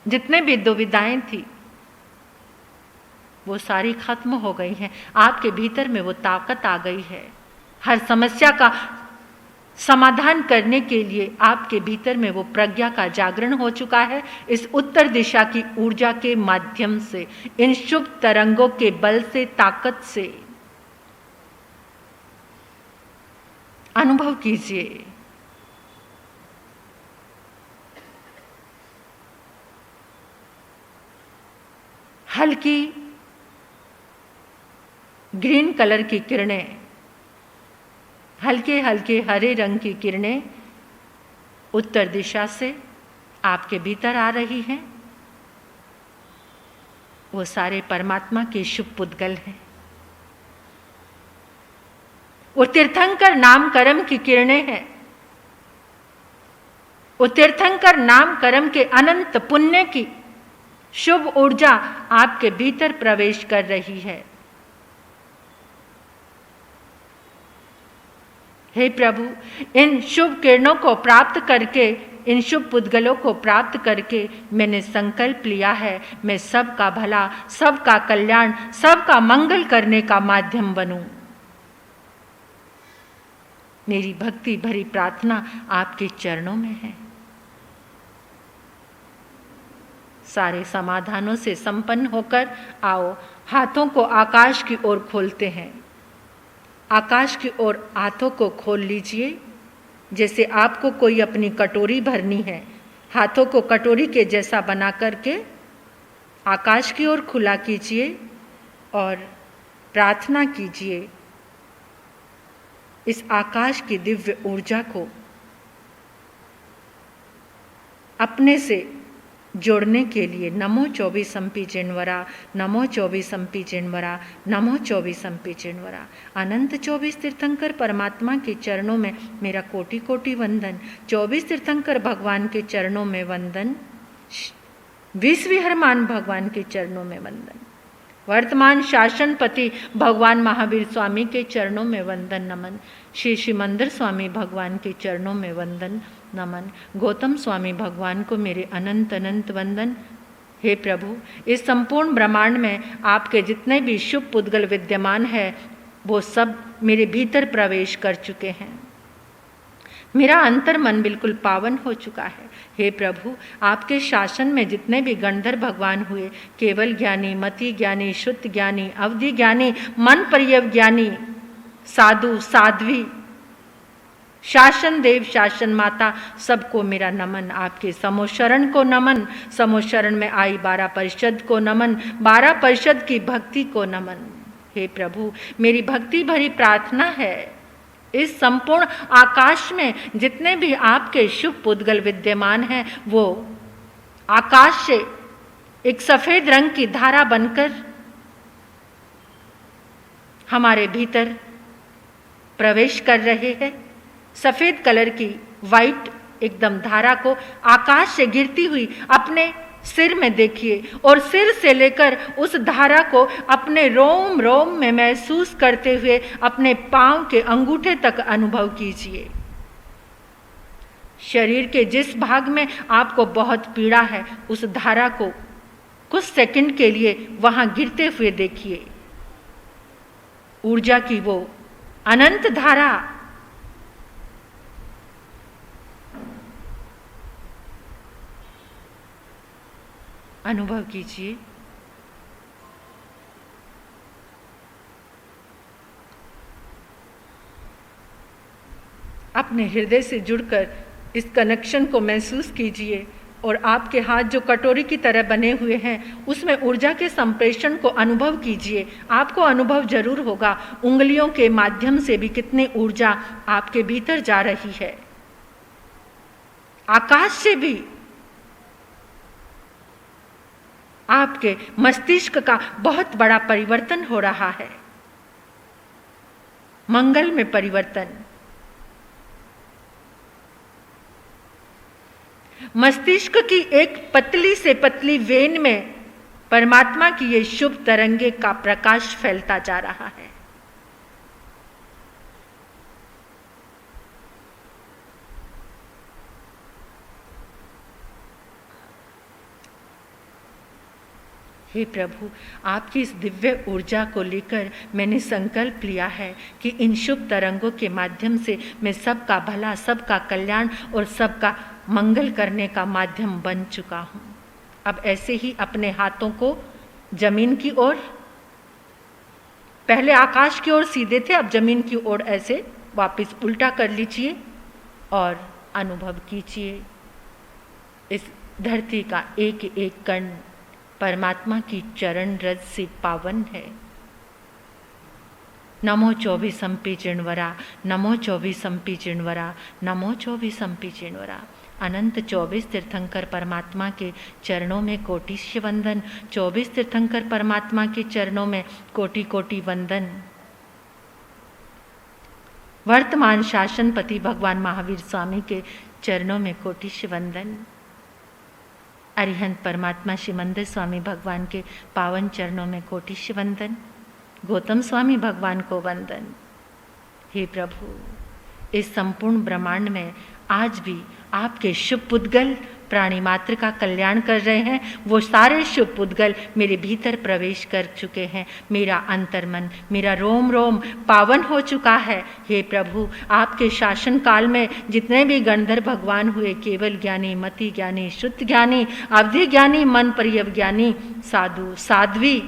जितने भी दुविधाएं थी, वो सारी खत्म हो गई हैं। आपके भीतर में वो ताकत आ गई है। हर समस्या का समाधान करने के लिए आपके भीतर में वो प्रज्ञा का जागरण हो चुका है। इस उत्तर दिशा की ऊर्जा के माध्यम से, इन शुभ तरंगों के बल से, ताकत से अनुभव कीजिए। हल्की ग्रीन कलर की किरणें, हल्के हल्के हरे रंग की किरणें उत्तर दिशा से आपके भीतर आ रही हैं। वो सारे परमात्मा के शुभ पुद्गल हैं। वो तीर्थंकर नाम कर्म की किरणें हैं। वो तीर्थंकर नाम कर्म के अनंत पुण्य की शुभ ऊर्जा आपके भीतर प्रवेश कर रही है। हे प्रभु, इन शुभ किरणों को प्राप्त करके, इन शुभ पुद्गलों को प्राप्त करके मैंने संकल्प लिया है, मैं सबका भला, सबका कल्याण, सबका मंगल करने का माध्यम बनूं। मेरी भक्ति भरी प्रार्थना आपके चरणों में है। सारे समाधानों से संपन्न होकर आओ, हाथों को आकाश की ओर खोलते हैं। आकाश की ओर हाथों को खोल लीजिए, जैसे आपको कोई अपनी कटोरी भरनी है। हाथों को कटोरी के जैसा बना करके आकाश की ओर खुला कीजिए और प्रार्थना कीजिए। इस आकाश की दिव्य ऊर्जा को अपने से जोड़ने के लिए नमो 24 जिनवरा, नमो 24 जिनवरा, नमो 24 जिनवरा। अनंत 24 तीर्थंकर परमात्मा के चरणों में मेरा कोटि कोटि वंदन। 24 तीर्थंकर भगवान के चरणों में वंदन। विश्वविहरमान भगवान के चरणों में वंदन। वर्तमान शासनपति भगवान महावीर स्वामी के चरणों में वंदन नमन। श्री शिमंदर स्वामी भगवान के चरणों में वंदन नमन। गौतम स्वामी भगवान को मेरे अनंत अनंत वंदन। हे प्रभु, इस संपूर्ण ब्रह्मांड में आपके जितने भी शुभ पुद्गल विद्यमान है, वो सब मेरे भीतर प्रवेश कर चुके हैं। मेरा अंतर मन बिल्कुल पावन हो चुका है। हे प्रभु, आपके शासन में जितने भी गणधर भगवान हुए, केवल ज्ञानी, मति ज्ञानी, शुद्ध ज्ञानी, अवधि ज्ञानी, मन पर्यव ज्ञानी, साधु, साध्वी, शासन देव, शासन माता, सबको मेरा नमन। आपके समोशरण को नमन। समोशरण में आई 12 परिषद को नमन। 12 परिषद की भक्ति को नमन। हे प्रभु, मेरी भक्ति भरी प्रार्थना है, इस संपूर्ण आकाश में जितने भी आपके शुभ पुद्गल विद्यमान हैं, वो आकाश से एक सफेद रंग की धारा बनकर हमारे भीतर प्रवेश कर रहे हैं। सफेद कलर की वाइट एकदम धारा को आकाश से गिरती हुई अपने सिर में देखिए और सिर से लेकर उस धारा को अपने रोम रोम में महसूस करते हुए अपने पांव के अंगूठे तक अनुभव कीजिए। शरीर के जिस भाग में आपको बहुत पीड़ा है, उस धारा को कुछ सेकंड के लिए वहां गिरते हुए देखिए। ऊर्जा की वो अनंत धारा अनुभव कीजिए। अपने हृदय से जुड़कर इस कनेक्शन को महसूस कीजिए और आपके हाथ जो कटोरी की तरह बने हुए हैं, उसमें ऊर्जा के संप्रेषण को अनुभव कीजिए। आपको अनुभव जरूर होगा उंगलियों के माध्यम से भी कितनी ऊर्जा आपके भीतर जा रही है। आकाश से भी आपके मस्तिष्क का बहुत बड़ा परिवर्तन हो रहा है, मंगल में परिवर्तन। मस्तिष्क की एक पतली से पतली वेन में परमात्मा की ये शुभ तरंगे का प्रकाश फैलता जा रहा है। हे प्रभु, आपकी इस दिव्य ऊर्जा को लेकर मैंने संकल्प लिया है कि इन शुभ तरंगों के माध्यम से मैं सबका भला, सबका कल्याण और सबका मंगल करने का माध्यम बन चुका हूँ। अब ऐसे ही अपने हाथों को जमीन की ओर, पहले आकाश की ओर सीधे थे, अब जमीन की ओर ऐसे वापस उल्टा कर लीजिए और अनुभव कीजिए इस धरती का एक एक कण परमात्मा की चरण रज से पावन है। नमो 24 चिणवरा, नमो 24 चिणवरा, नमो 24 चिणवरा। अनंत 24 तीर्थंकर परमात्मा के चरणों में कोटिश्य वंदन, 24 तीर्थंकर परमात्मा के चरणों में कोटि कोटि वंदन। वर्तमान शासनपति भगवान महावीर स्वामी के चरणों में कोटिश्य वंदन। अरिहंत परमात्मा श्रीमंदिर स्वामी भगवान के पावन चरणों में कोटिश्य वंदन। गौतम स्वामी भगवान को वंदन। हे प्रभु, इस संपूर्ण ब्रह्मांड में आज भी आपके शुभ पुद्गल प्राणी मात्र का कल्याण कर रहे हैं। वो सारे शुभ पुद्गल मेरे भीतर प्रवेश कर चुके हैं। मेरा अंतर्मन, मेरा रोम रोम पावन हो चुका है। हे प्रभु, आपके शासन काल में जितने भी गंधर्व भगवान हुए, केवल ज्ञानी, मति ज्ञानी, शुद्ध ज्ञानी, अवधि ज्ञानी, मन परियव ज्ञानी, साधु साध्वी,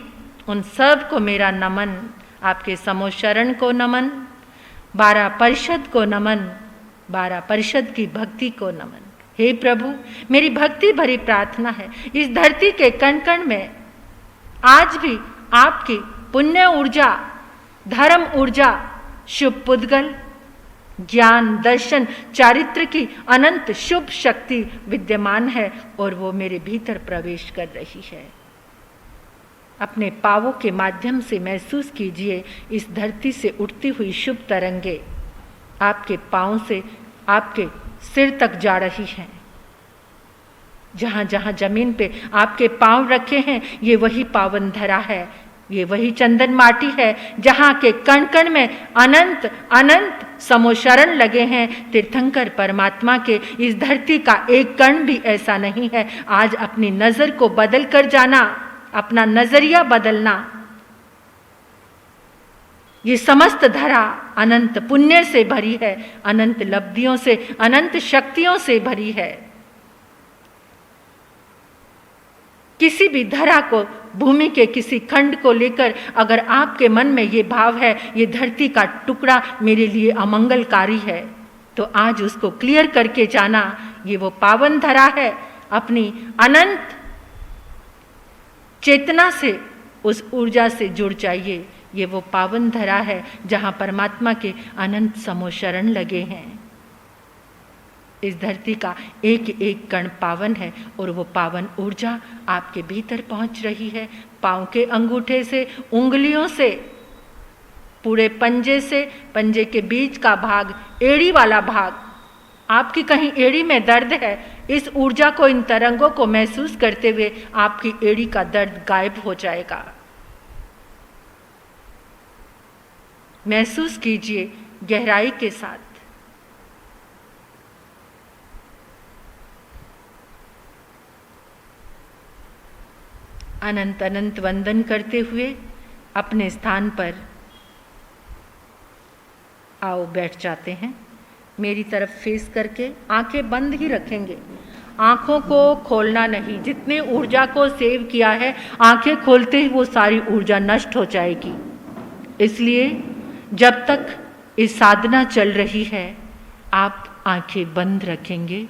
उन सब को मेरा नमन। आपके समोशरण को नमन, 12 परिषद को नमन, 12 परिषद की भक्ति को नमन। हे प्रभु, मेरी भक्ति भरी प्रार्थना है, इस धरती के कण कण में आज भी आपकी पुण्य ऊर्जा, धर्म ऊर्जा, शुभ पुद्गल, ज्ञान, दर्शन, चारित्र की अनंत शुभ शक्ति विद्यमान है और वो मेरे भीतर प्रवेश कर रही है। अपने पावों के माध्यम से महसूस कीजिए इस धरती से उठती हुई शुभ तरंगे आपके पांव से आपके सिर तक जा रही हैं। जहां जहां जमीन पे आपके पांव रखे हैं, ये वही पावन धरा है, ये वही चंदन माटी है जहां के कण कण में अनंत अनंत समोशरण लगे हैं तीर्थंकर परमात्मा के। इस धरती का एक कण भी ऐसा नहीं है। आज अपनी नजर को बदल कर जाना, अपना नजरिया बदलना। ये समस्त धरा अनंत पुण्य से भरी है, अनंत लब्धियों से, अनंत शक्तियों से भरी है। किसी भी धरा को, भूमि के किसी खंड को लेकर अगर आपके मन में ये भाव है ये धरती का टुकड़ा मेरे लिए अमंगलकारी है, तो आज उसको क्लियर करके जाना, ये वो पावन धरा है। अपनी अनंत चेतना से, उस ऊर्जा से जुड़ जाइए। ये वो पावन धरा है जहां परमात्मा के अनंत समोशरण लगे हैं। इस धरती का एक एक कण पावन है और वो पावन ऊर्जा आपके भीतर पहुंच रही है। पांव के अंगूठे से, उंगलियों से, पूरे पंजे से, पंजे के बीच का भाग, एड़ी वाला भाग, आपकी कहीं एड़ी में दर्द है, इस ऊर्जा को, इन तरंगों को महसूस करते हुए आपकी एड़ी का दर्द गायब हो जाएगा। महसूस कीजिए गहराई के साथ। अनंत अनंत वंदन करते हुए अपने स्थान पर आओ बैठ जाते हैं। मेरी तरफ फेस करके आंखें बंद ही रखेंगे, आंखों को खोलना नहीं। जितने ऊर्जा को सेव किया है, आंखें खोलते ही वो सारी ऊर्जा नष्ट हो जाएगी। इसलिए जब तक इस साधना चल रही है, आप आंखें बंद रखेंगे।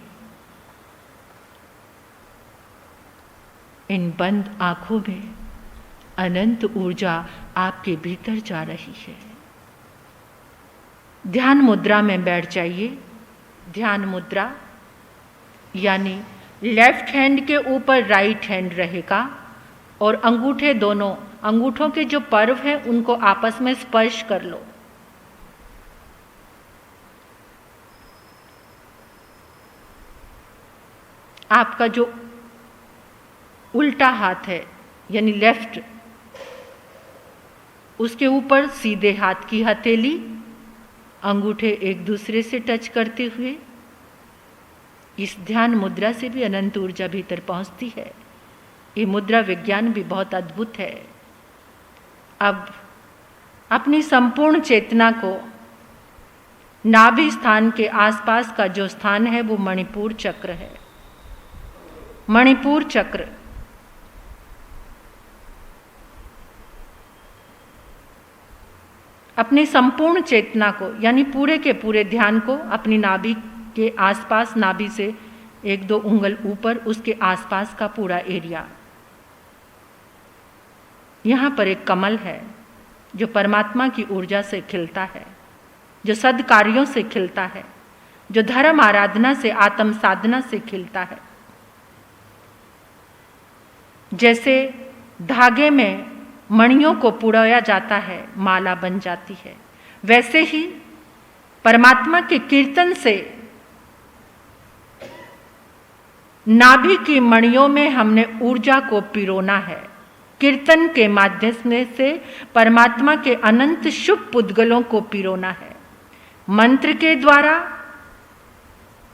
इन बंद आंखों में अनंत ऊर्जा आपके भीतर जा रही है। ध्यान मुद्रा में बैठ जाइए। ध्यान मुद्रा यानी लेफ्ट हैंड के ऊपर राइट हैंड रहेगा और अंगूठे, दोनों अंगूठों के जो पर्व हैं उनको आपस में स्पर्श कर लो। आपका जो उल्टा हाथ है यानी लेफ्ट, उसके ऊपर सीधे हाथ की हथेली, अंगूठे एक दूसरे से टच करते हुए। इस ध्यान मुद्रा से भी अनंत ऊर्जा भीतर पहुंचती है। ये मुद्रा विज्ञान भी बहुत अद्भुत है। अब अपनी संपूर्ण चेतना को नाभि स्थान के आसपास का जो स्थान है वो मणिपुर चक्र है। मणिपुर चक्र अपनी संपूर्ण चेतना को यानी पूरे के पूरे ध्यान को अपनी नाभि के आसपास, नाभि से 1-2 उंगल ऊपर, उसके आसपास का पूरा एरिया। यहाँ पर एक कमल है जो परमात्मा की ऊर्जा से खिलता है, जो सद्कार्यों से खिलता है, जो धर्म आराधना से, आत्म साधना से खिलता है। जैसे धागे में मणियों को पुरोया जाता है, माला बन जाती है, वैसे ही परमात्मा के कीर्तन से नाभि की मणियों में हमने ऊर्जा को पिरोना है। कीर्तन के माध्यम से परमात्मा के अनंत शुभ पुद्गलों को पिरोना है। मंत्र के द्वारा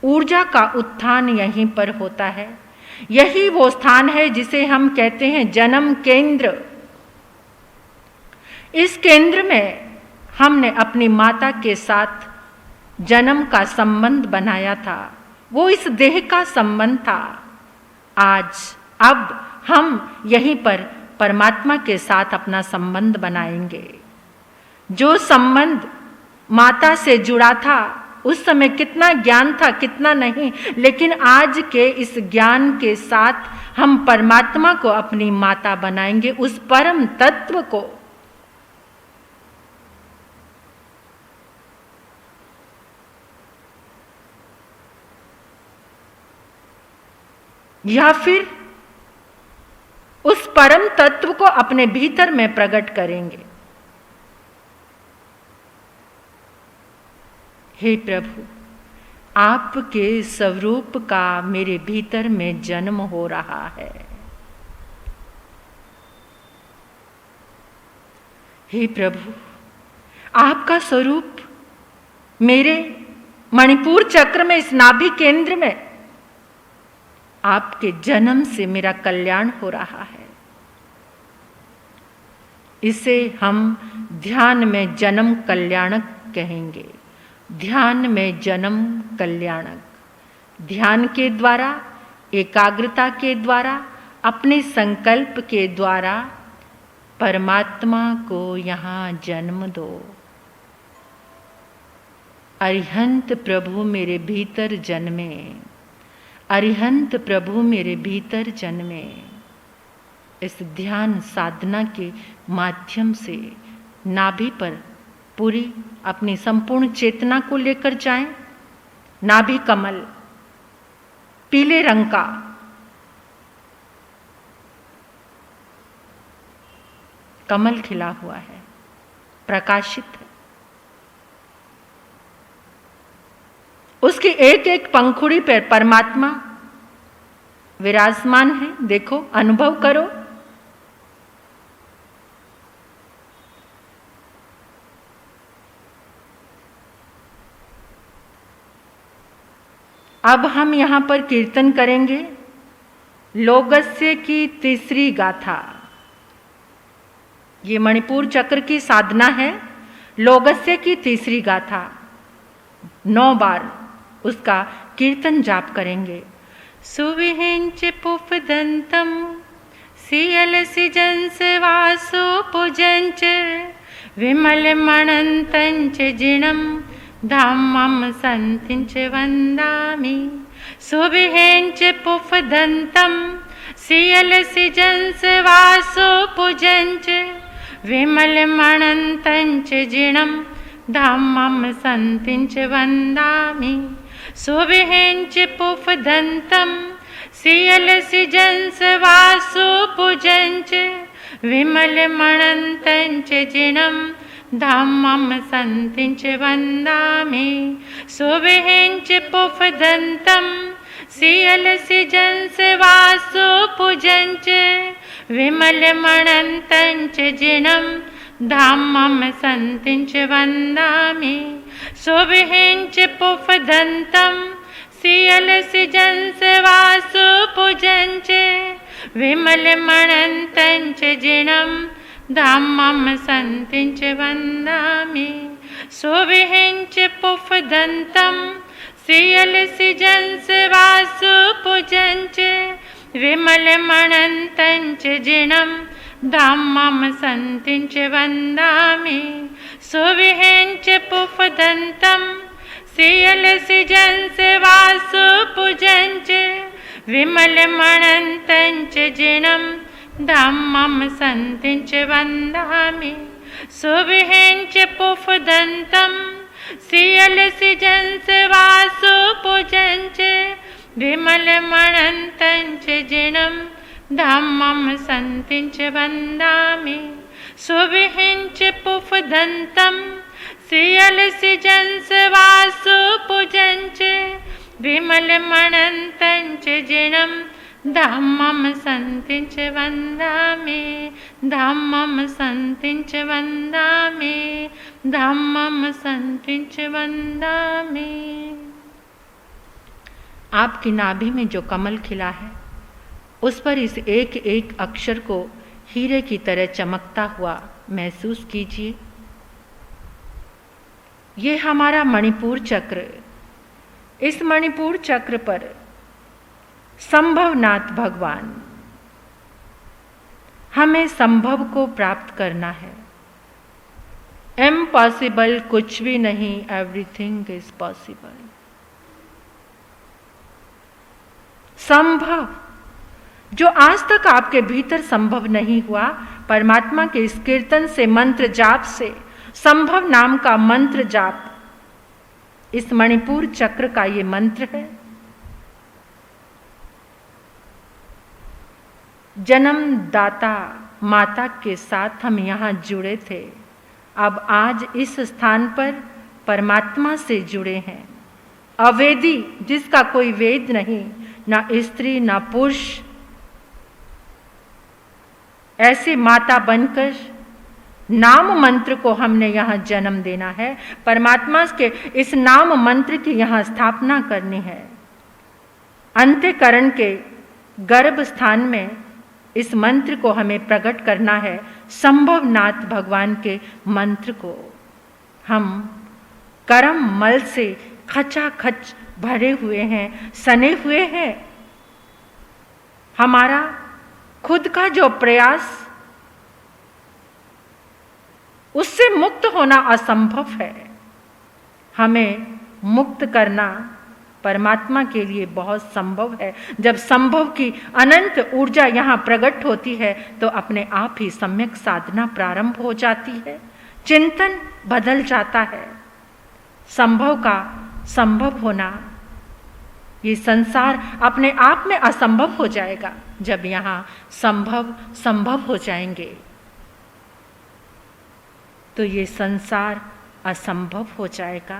ऊर्जा का उत्थान यहीं पर होता है। यही वो स्थान है जिसे हम कहते हैं जन्म केंद्र। इस केंद्र में हमने अपनी माता के साथ जन्म का संबंध बनाया था, वो इस देह का संबंध था। अब हम यहीं पर परमात्मा के साथ अपना संबंध बनाएंगे। जो संबंध माता से जुड़ा था, उस समय कितना ज्ञान था, कितना नहीं, लेकिन आज के इस ज्ञान के साथ हम परमात्मा को अपनी माता बनाएंगे, उस परम तत्व को। या फिर उस परम तत्व को अपने भीतर में प्रकट करेंगे। हे प्रभु, आपके स्वरूप का मेरे भीतर में जन्म हो रहा है। हे प्रभु, आपका स्वरूप मेरे मणिपुर चक्र में, इस नाभि केंद्र में, आपके जन्म से मेरा कल्याण हो रहा है। इसे हम ध्यान में जन्म कल्याणक कहेंगे। ध्यान में जन्म कल्याणक। ध्यान के द्वारा, एकाग्रता के द्वारा, अपने संकल्प के द्वारा परमात्मा को यहाँ जन्म दो। अरिहंत प्रभु मेरे भीतर जन्मे, अरिहंत प्रभु मेरे भीतर जन्मे। इस ध्यान साधना के माध्यम से नाभि पर पूरी अपनी संपूर्ण चेतना को लेकर जाएं। नाभि कमल पीले रंग का, कमल खिला हुआ है, प्रकाशित है। उसकी एक एक पंखुड़ी पर परमात्मा विराजमान है। देखो, अनुभव करो। अब हम यहां पर कीर्तन करेंगे लोगस्य की तीसरी गाथा। ये मणिपुर चक्र की साधना है। लोगस्य की तीसरी गाथा 9 बार उसका कीर्तन जाप करेंगे। सुविहिंच पुफदंतम सियल सिजंस वासो पुजंच विमल मणंतंच जिणम धामम संतिंच वंदामि। सुविहिंच पुफदंतम सियल सिजंस वासो पुजंच विमल मणंतंच जिणम धामम संतिंच वंदामि। सुविहिंच पुफदंतम सियल सिजंस वासो पुजंच विमल मणंतंच जिणम धामम संतिंच वंदामि। सुविहिंच पुफदंतम सियल सिजंस वासो पुजंच विमल मणंतंच जिणम धामम संतिंच वंदामि। सुविहिंच पुफदंतम सियल सिजंस वासो पुजंच विमलमणन्तं च जिनं धामं सन्तिं च वन्दामि सुविहिं च पुफदन्तं सियलसिजंस वासुपुजं च विमलमणन्तं च जिनं धामं सन्तिं च वन्दामि सुविहिं च पुफदन्तं सियलसिजंस वासुपुजं च विमलमणन्तं च जिनं धामं सन्तिं च वन्दामि सुविहिं च पुफदन्तं सियलसिजंस वासुपुजं च विमलमणन्तं च जिनं धामं सन्तिं च वन्दामि सुविहिं च पुफदन्तं सियलसिजंस वासुपुजं च विमलमणन्तं च जिनं धामं सन्तिं च वन्दामि धामं सन्तिं च वन्दामि धामं सन्तिं च वन्दामि। आपकी नाभि में जो कमल खिला है उस पर इस एक एक अक्षर को हीरे की तरह चमकता हुआ महसूस कीजिए। ये हमारा मणिपुर चक्र, इस मणिपुर चक्र पर संभवनाथ भगवान हमें संभव को प्राप्त करना है। इम्पॉसिबल कुछ भी नहीं, एवरीथिंग इज पॉसिबल। संभव जो आज तक आपके भीतर संभव नहीं हुआ, परमात्मा के इस कीर्तन से, मंत्र जाप से, संभव नाम का मंत्र जाप, इस मणिपुर चक्र का ये मंत्र है। जन्मदाता माता के साथ हम यहाँ जुड़े थे, अब आज इस स्थान पर परमात्मा से जुड़े हैं। अवेदी जिसका कोई वेद नहीं, ना स्त्री ना पुरुष, ऐसे माता बनकर नाम मंत्र को हमने यहाँ जन्म देना है। परमात्मा के इस नाम मंत्र की यहाँ स्थापना करनी है। अंत्यकरण के गर्भ स्थान में इस मंत्र को हमें प्रकट करना है। संभवनाथ भगवान के मंत्र को हम कर्म मल से खचाखच भरे हुए हैं, सने हुए हैं। हमारा खुद का जो प्रयास, उससे मुक्त होना असंभव है। हमें मुक्त करना परमात्मा के लिए बहुत संभव है। जब संभव की अनंत ऊर्जा यहाँ प्रकट होती है तो अपने आप ही सम्यक साधना प्रारंभ हो जाती है, चिंतन बदल जाता है। संभव का संभव होना, ये संसार अपने आप में असंभव हो जाएगा जब यहाँ संभव संभव हो जाएंगे, तो ये संसार असंभव हो जाएगा।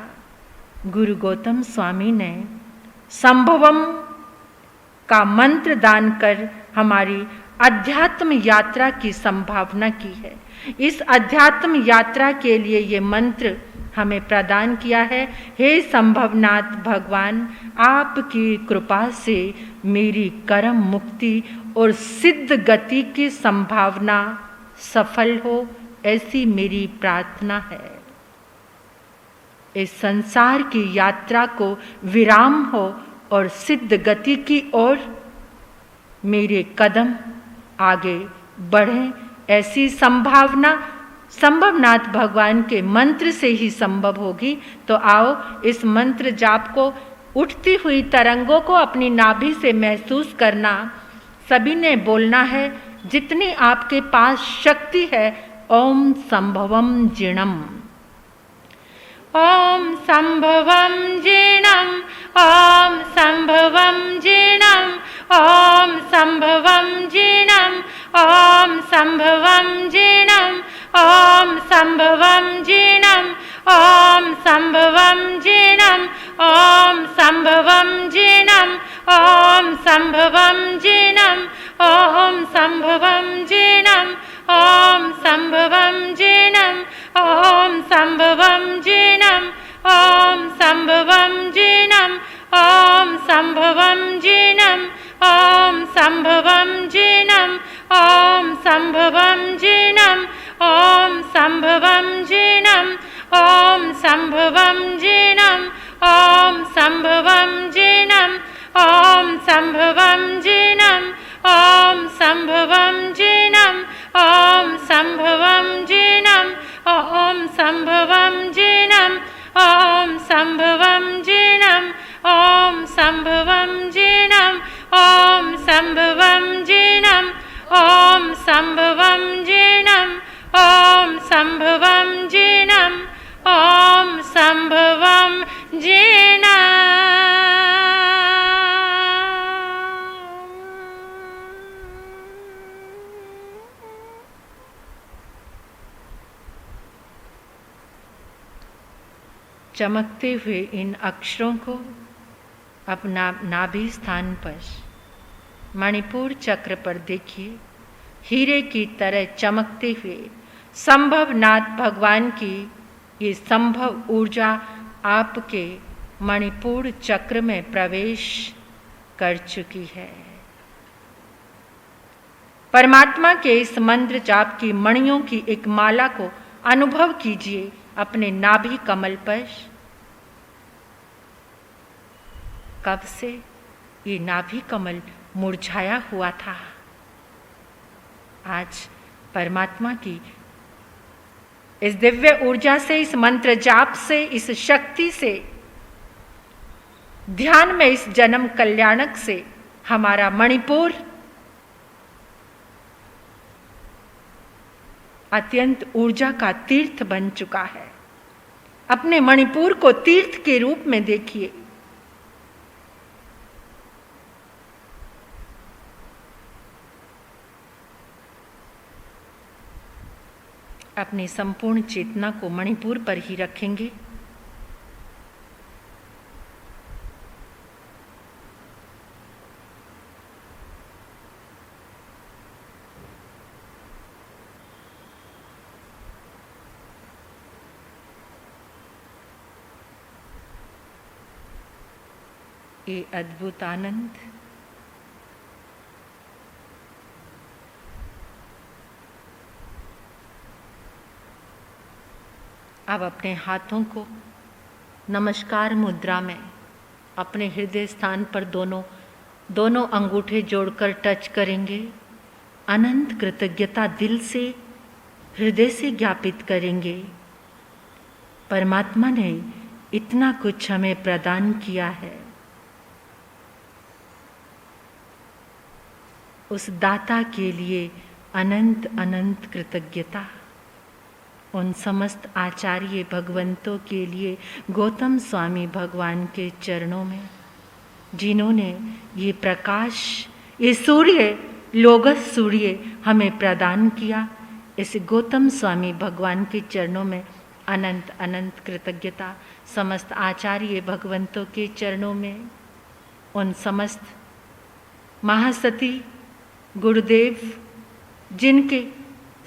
गुरु गौतम स्वामी ने संभवम का मंत्र दान कर हमारी अध्यात्म यात्रा की संभावना की है। इस अध्यात्म यात्रा के लिए ये मंत्र हमें प्रदान किया है। हे संभवनाथ भगवान, आपकी कृपा से मेरी कर्म मुक्ति और सिद्ध गति की संभावना सफल हो, ऐसी मेरी प्रार्थना है। इस संसार की यात्रा को विराम हो और सिद्ध गति की ओर मेरे कदम आगे बढ़ें, ऐसी संभावना संभवनाथ भगवान के मंत्र से ही संभव होगी। तो आओ इस मंत्र जाप को, उठती हुई तरंगों को अपनी नाभि से महसूस करना। सभी ने बोलना है, जितनी आपके पास शक्ति है। ओम संभवम जिणम, ओम संभवम जिणम, ओम संभवम जिणम, ओम संभवम जिणम, ओम संभवम जिणम, ओम संभवम जिणम, ओम संभवम जिणम, ओम संभवम जिणम, ओम संभवम जिणम, ओम संभवम जिणम, ओम संभवम जिणम, ओम संभवम जिणम, ओम संभवम जिणम, ओम संभवम जिणम, ओम संभवम जिणम। संभवं जीनम् ॐ संभवं जीनम् ॐ संभवं जीनम् ॐ संभवं जीनम् ॐ संभवं जीनम् ॐ संभवं जीनम् ॐ संभवं जीनम् ॐ संभवं जीनम् ॐ संभवं जीनम् ॐ संभवं जीनम् ॐ संभवं जीनम् ॐ संभवं जीनम् ॐ संभवं जीनम् ॐ संभवं जीनम्। चमकते हुए इन अक्षरों को अपना नाभि स्थान पर मणिपुर चक्र पर देखिए। हीरे की तरह चमकते हुए संभवनाथ भगवान की ये संभव ऊर्जा आपके मणिपुर चक्र में प्रवेश कर चुकी है। परमात्मा के इस मंत्र जाप की मणियों की एक माला को अनुभव कीजिए अपने नाभि कमल पर। कब से ये नाभि कमल मुरझाया हुआ था, आज परमात्मा की इस दिव्य ऊर्जा से, इस मंत्र जाप से, इस शक्ति से, ध्यान में इस जन्म कल्याणक से हमारा मणिपुर अत्यंत ऊर्जा का तीर्थ बन चुका है। अपने मणिपुर को तीर्थ के रूप में देखिए। अपनी संपूर्ण चेतना को मणिपुर पर ही रखेंगे। ये अद्भुत आनंद अब अपने हाथों को नमस्कार मुद्रा में अपने हृदय स्थान पर दोनों अंगूठे जोड़कर टच करेंगे। अनंत कृतज्ञता दिल से, हृदय से ज्ञापित करेंगे। परमात्मा ने इतना कुछ हमें प्रदान किया है। उस दाता के लिए अनंत अनंत कृतज्ञता। उन समस्त आचार्य भगवंतों के लिए गौतम स्वामी भगवान के चरणों में, जिन्होंने ये प्रकाश, ये सूर्य, लोगस सूर्य हमें प्रदान किया। इस गौतम स्वामी भगवान के चरणों में अनंत अनंत कृतज्ञता। समस्त आचार्य भगवंतों के चरणों में, उन समस्त महासती गुरुदेव जिनके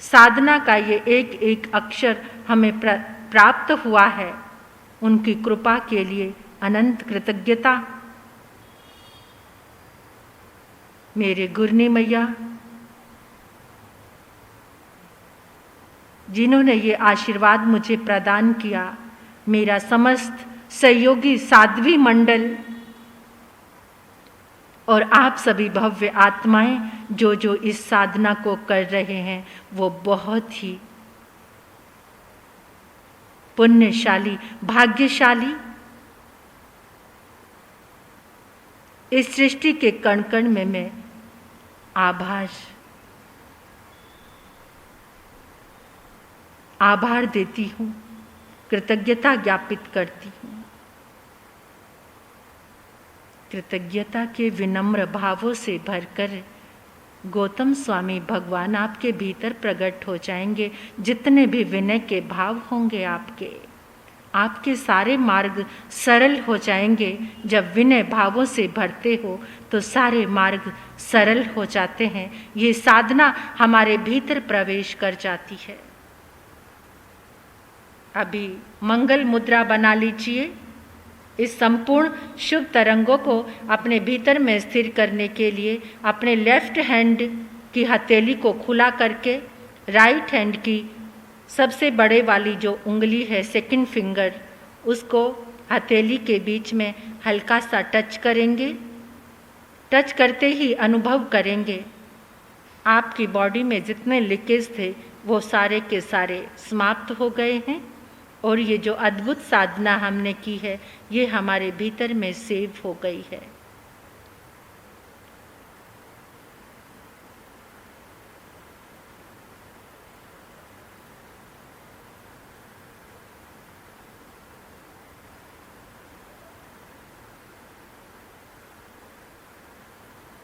साधना का ये एक एक अक्षर हमें प्राप्त हुआ है, उनकी कृपा के लिए अनंत कृतज्ञता। मेरे गुरनी मैया जिन्होंने ये आशीर्वाद मुझे प्रदान किया, मेरा समस्त सहयोगी साध्वी मंडल और आप सभी भव्य आत्माएं जो इस साधना को कर रहे हैं, वो बहुत ही पुण्यशाली, भाग्यशाली। इस सृष्टि के कण कण में मैं आभार देती हूँ, कृतज्ञता ज्ञापित करती हूँ। कृतज्ञता के विनम्र भावों से भरकर गौतम स्वामी भगवान आपके भीतर प्रकट हो जाएंगे। जितने भी विनय के भाव होंगे आपके सारे मार्ग सरल हो जाएंगे। जब विनय भावों से भरते हो तो सारे मार्ग सरल हो जाते हैं। ये साधना हमारे भीतर प्रवेश कर जाती है। अभी मंगल मुद्रा बना लीजिए। इस संपूर्ण शुभ तरंगों को अपने भीतर में स्थिर करने के लिए अपने लेफ्ट हैंड की हथेली को खुला करके राइट हैंड की सबसे बड़े वाली जो उंगली है, सेकंड फिंगर, उसको हथेली के बीच में हल्का सा टच करेंगे। टच करते ही अनुभव करेंगे आपकी बॉडी में जितने लीकेज थे वो सारे के सारे समाप्त हो गए हैं और ये जो अद्भुत साधना हमने की है ये हमारे भीतर में सेव हो गई है।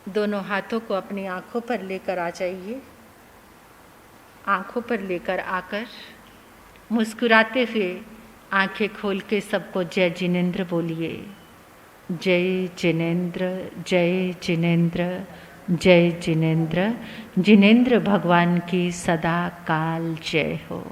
दोनों हाथों को अपनी आंखों पर लेकर आ जाइए। आंखों पर लेकर आकर मुस्कुराते हुए आंखें खोल के सबको जय जिनेंद्र बोलिए। जय जिनेंद्र, जय जिनेंद्र, जय जिनेंद्र। जिनेंद्र भगवान की सदा काल जय हो।